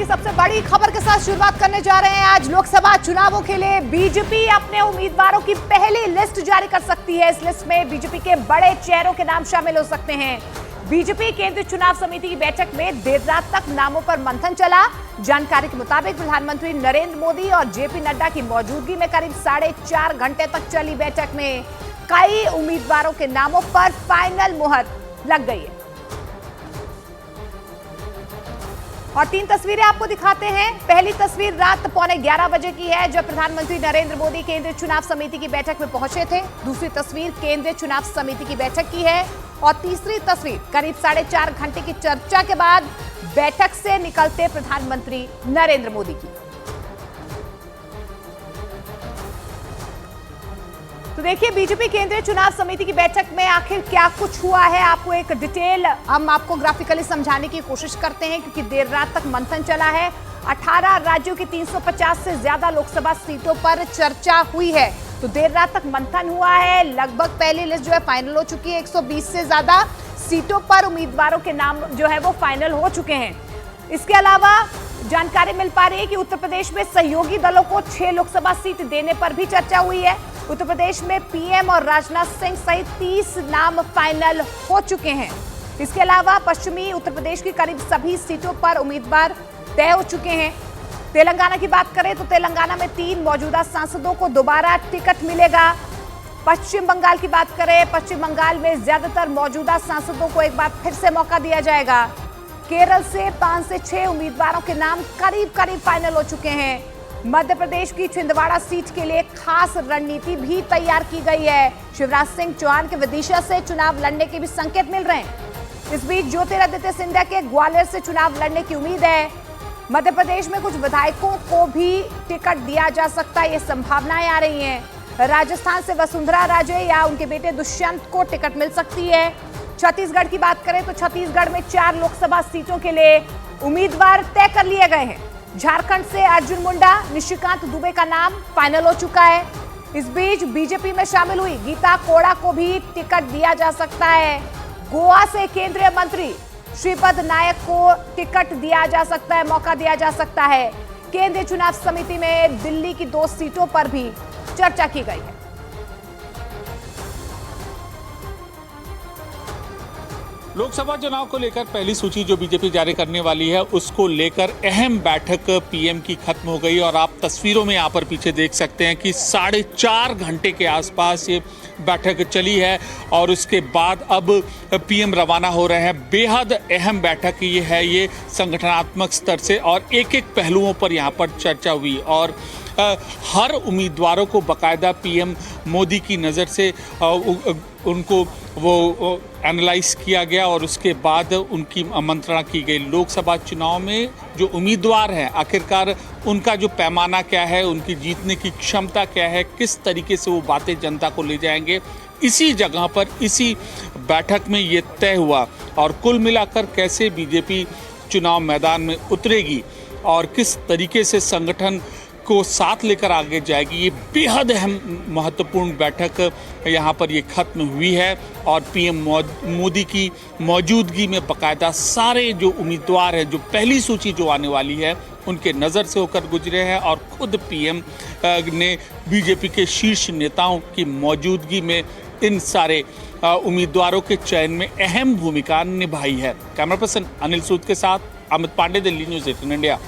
की सबसे बड़ी खबर के साथ शुरुआत करने जा रहे हैं। आज लोकसभा चुनावों के लिए बीजेपी अपने उम्मीदवारों की पहली लिस्ट जारी कर सकती है। इस लिस्ट में बीजेपी के बड़े चेहरों के नाम शामिल हो सकते हैं। बीजेपी केंद्रीय चुनाव समिति की बैठक में देर रात तक नामों पर मंथन चला। जानकारी के मुताबिक प्रधानमंत्री नरेंद्र मोदी और जेपी नड्डा की मौजूदगी में करीब 4.5 घंटे तक चली बैठक में कई उम्मीदवारों के नामों पर फाइनल मुहर लग गई है। और 3 तस्वीरें आपको दिखाते हैं। पहली तस्वीर रात 11:15 बजे की है, जब प्रधानमंत्री नरेंद्र मोदी केंद्रीय चुनाव समिति की बैठक में पहुंचे थे। दूसरी तस्वीर केंद्रीय चुनाव समिति की बैठक की है और तीसरी तस्वीर करीब 4.5 घंटे की चर्चा के बाद बैठक से निकलते प्रधानमंत्री नरेंद्र मोदी की। तो देखिए, बीजेपी केंद्रीय चुनाव समिति की बैठक में आखिर क्या कुछ हुआ है, आपको एक डिटेल हम आपको ग्राफिकली समझाने की कोशिश करते हैं, क्योंकि देर रात तक मंथन चला है। 18 राज्यों की 350 से ज्यादा लोकसभा सीटों पर चर्चा हुई है। तो देर रात तक मंथन हुआ है। लगभग पहली लिस्ट जो है फाइनल हो चुकी है। 120 से ज्यादा सीटों पर उम्मीदवारों के नाम जो है वो फाइनल हो चुके हैं। इसके अलावा जानकारी मिल पा रही है कि उत्तर प्रदेश में सहयोगी दलों को 6 लोकसभा सीट देने पर भी चर्चा हुई है। उत्तर प्रदेश में पीएम और राजनाथ सिंह सहित 30 नाम फाइनल हो चुके हैं। इसके अलावा पश्चिमी उत्तर प्रदेश की करीब सभी सीटों पर उम्मीदवार तय हो चुके हैं। तेलंगाना की बात करें तो तेलंगाना में 3 मौजूदा सांसदों को दोबारा टिकट मिलेगा। पश्चिम बंगाल की बात करें, पश्चिम बंगाल में ज्यादातर मौजूदा सांसदों को एक बार फिर से मौका दिया जाएगा। केरल से 5 से 6 उम्मीदवारों के नाम करीब फाइनल हो चुके हैं। मध्य प्रदेश की छिंदवाड़ा सीट के लिए खास रणनीति भी तैयार की गई है। शिवराज सिंह चौहान के विदिशा से चुनाव लड़ने के भी संकेत मिल रहे हैं। इस बीच ज्योतिरादित्य सिंधिया के ग्वालियर से चुनाव लड़ने की उम्मीद है। मध्य प्रदेश में कुछ विधायकों को भी टिकट दिया जा सकता है, ये संभावनाएं आ रही हैं। राजस्थान से वसुंधरा राजे या उनके बेटे दुष्यंत को टिकट मिल सकती है। छत्तीसगढ़ की बात करें तो छत्तीसगढ़ में 4 लोकसभा सीटों के लिए उम्मीदवार तय कर लिए गए हैं। झारखंड से अर्जुन मुंडा, निशिकांत दुबे का नाम फाइनल हो चुका है। इस बीच बीजेपी में शामिल हुई गीता कोड़ा को भी टिकट दिया जा सकता है। गोवा से केंद्रीय मंत्री श्रीपद नायक को टिकट दिया जा सकता है, मौका दिया जा सकता है। केंद्रीय चुनाव समिति में दिल्ली की 2 सीटों पर भी चर्चा की गई है। लोकसभा चुनाव को लेकर पहली सूची जो बीजेपी जारी करने वाली है, उसको लेकर अहम बैठक पीएम की खत्म हो गई और आप तस्वीरों में यहाँ पर पीछे देख सकते हैं कि 4.5 घंटे के आसपास ये बैठक चली है और उसके बाद अब पीएम रवाना हो रहे हैं। बेहद अहम बैठक ये है, ये संगठनात्मक स्तर से और एक पहलुओं पर यहाँ पर चर्चा हुई और हर उम्मीदवारों को बाकायदा पीएम मोदी की नज़र से उनको वो एनालाइज किया गया और उसके बाद उनकी मंत्रणा की गई। लोकसभा चुनाव में जो उम्मीदवार हैं, आखिरकार उनका जो पैमाना क्या है, उनकी जीतने की क्षमता क्या है, किस तरीके से वो बातें जनता को ले जाएंगे, इसी जगह पर इसी बैठक में ये तय हुआ। और कुल मिलाकर कैसे बीजेपी चुनाव मैदान में उतरेगी और किस तरीके से संगठन को साथ लेकर आगे जाएगी, ये बेहद अहम महत्वपूर्ण बैठक यहाँ पर ये खत्म हुई है। और पीएम मोदी की मौजूदगी में बाकायदा सारे जो उम्मीदवार हैं, जो पहली सूची जो आने वाली है, उनके नज़र से होकर गुजरे हैं और खुद पीएम ने बीजेपी के शीर्ष नेताओं की मौजूदगी में इन सारे उम्मीदवारों के चयन में अहम भूमिका निभाई है। कैमरा पर्सन अनिल सूद के साथ अमित पांडे, दिल्ली न्यूज़ 18 इंडिया।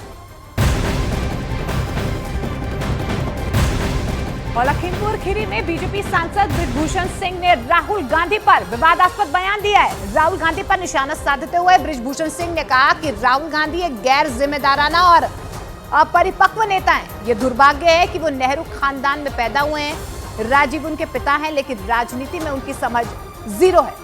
और लखीमपुर खीरी में बीजेपी सांसद बृजभूषण सिंह ने राहुल गांधी पर विवादास्पद बयान दिया है। राहुल गांधी पर निशाना साधते हुए बृजभूषण सिंह ने कहा कि राहुल गांधी एक गैर जिम्मेदाराना और अपरिपक्व नेता हैं। ये दुर्भाग्य है कि वो नेहरू खानदान में पैदा हुए हैं। राजीव उनके पिता हैं, लेकिन राजनीति में उनकी समझ 0 है।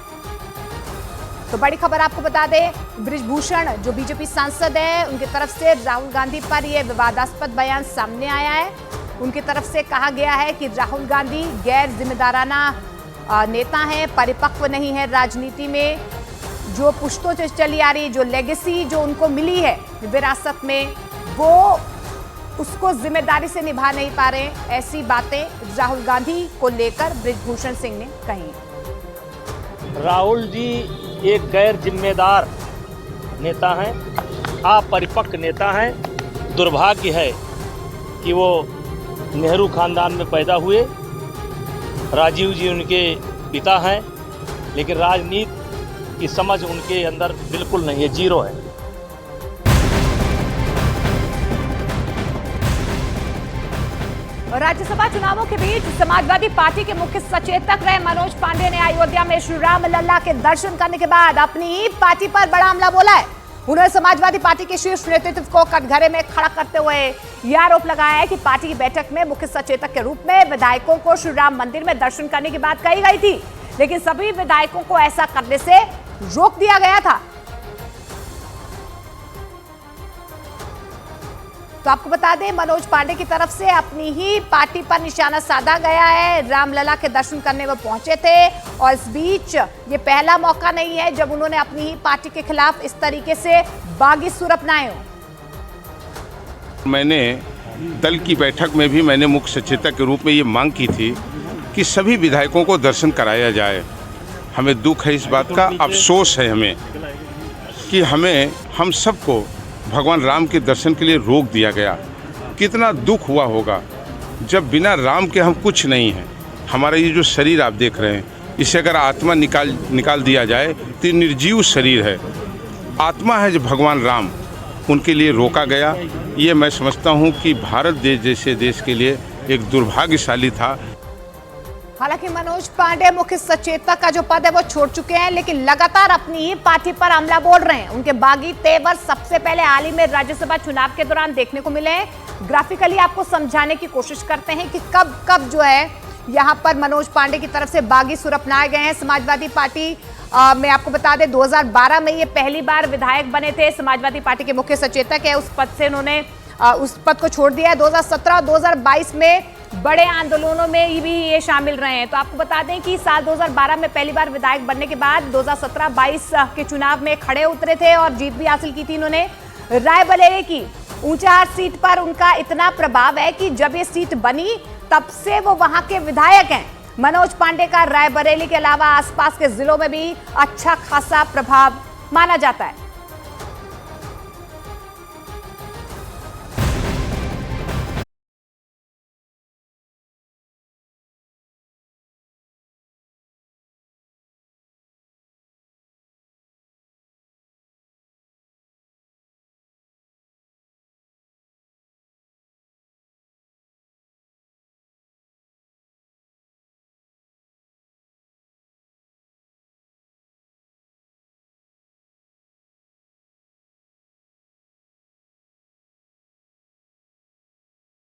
तो बड़ी खबर आपको बता दें, बृजभूषण जो बीजेपी सांसद है, उनकी तरफ से राहुल गांधी पर यह विवादास्पद बयान सामने आया है। उनकी तरफ से कहा गया है कि राहुल गांधी गैर जिम्मेदाराना नेता हैं, परिपक्व नहीं है राजनीति में। जो पुश्तों से चली आ रही जो लेगेसी जो उनको मिली है विरासत में, वो उसको जिम्मेदारी से निभा नहीं पा रहे। ऐसी बातें राहुल गांधी को लेकर बृजभूषण सिंह ने कही। राहुल जी एक गैर जिम्मेदार नेता हैं। अपरिपक्व नेता हैं। दुर्भाग्य है कि वो नेहरू खानदान में पैदा हुए, राजीव जी उनके पिता हैं, लेकिन राजनीति की समझ उनके अंदर बिल्कुल नहीं है, जीरो है। राज्यसभा चुनावों के बीच समाजवादी पार्टी के मुख्य सचेतक रहे मनोज पांडे ने अयोध्या में श्री राम लल्ला के दर्शन करने के बाद अपनी ही पार्टी पर बड़ा हमला बोला है। उन्होंने समाजवादी पार्टी के शीर्ष नेतृत्व को कटघरे में खड़ा करते हुए यह आरोप लगाया है कि पार्टी की बैठक में मुख्य सचेतक के रूप में विधायकों को श्री राम मंदिर में दर्शन करने की बात कही गई थी, लेकिन सभी विधायकों को ऐसा करने से रोक दिया गया था। तो आपको बता दें, मनोज पांडे की तरफ से अपनी ही पार्टी पर निशाना साधा गया है। रामलला के दर्शन करने वो पहुंचे थे और इस बीच ये पहला मौका नहीं है जब उन्होंने अपनी ही पार्टी के खिलाफ इस तरीके से बागी सुर अपनाए हो। मैंने दल की बैठक में भी मैंने मुख्य सचेतक के रूप में ये मांग की थी कि सभी विधायकों को दर्शन कराया जाए। हमें दुख है इस बात का, अफसोस है हमें कि हम सबको भगवान राम के दर्शन के लिए रोक दिया गया। कितना दुख हुआ होगा जब बिना राम के हम कुछ नहीं हैं। हमारा ये जो शरीर आप देख रहे हैं, इसे अगर आत्मा निकाल दिया जाए तो ये निर्जीव शरीर है। आत्मा है जो भगवान राम, उनके लिए रोका गया। ये मैं समझता हूँ कि भारत देश जैसे देश के लिए एक दुर्भाग्यशाली था। हालांकि मनोज पांडे मुख्य सचेतक का जो पद है वो छोड़ चुके हैं, लेकिन लगातार अपनी ही पार्टी पर हमला बोल रहे हैं। उनके बागी तेवर सबसे पहले हाल ही में राज्यसभा चुनाव के दौरान देखने को मिले हैं। ग्राफिकली आपको समझाने की कोशिश करते हैं कि कब जो है यहाँ पर मनोज पांडे की तरफ से बागी सुर अपनाए गए हैं। समाजवादी पार्टी में आपको बता दें 2012 में ये पहली बार विधायक बने थे। समाजवादी पार्टी के मुख्य सचेतक है, उस पद से उन्होंने उस पद को छोड़ दिया है। 2017 और 2022 में बड़े आंदोलनों में भी ये शामिल रहे हैं। तो आपको बता दें कि साल 2012 में पहली बार विधायक बनने के बाद 2017-22 के चुनाव में खड़े उतरे थे और जीत भी हासिल की थी इन्होंने। रायबरेली की ऊंचाहार सीट पर उनका इतना प्रभाव है कि जब ये सीट बनी तब से वो वहां के विधायक हैं। मनोज पांडे का रायबरेली के अलावा आसपास के जिलों में भी अच्छा खासा प्रभाव माना जाता है।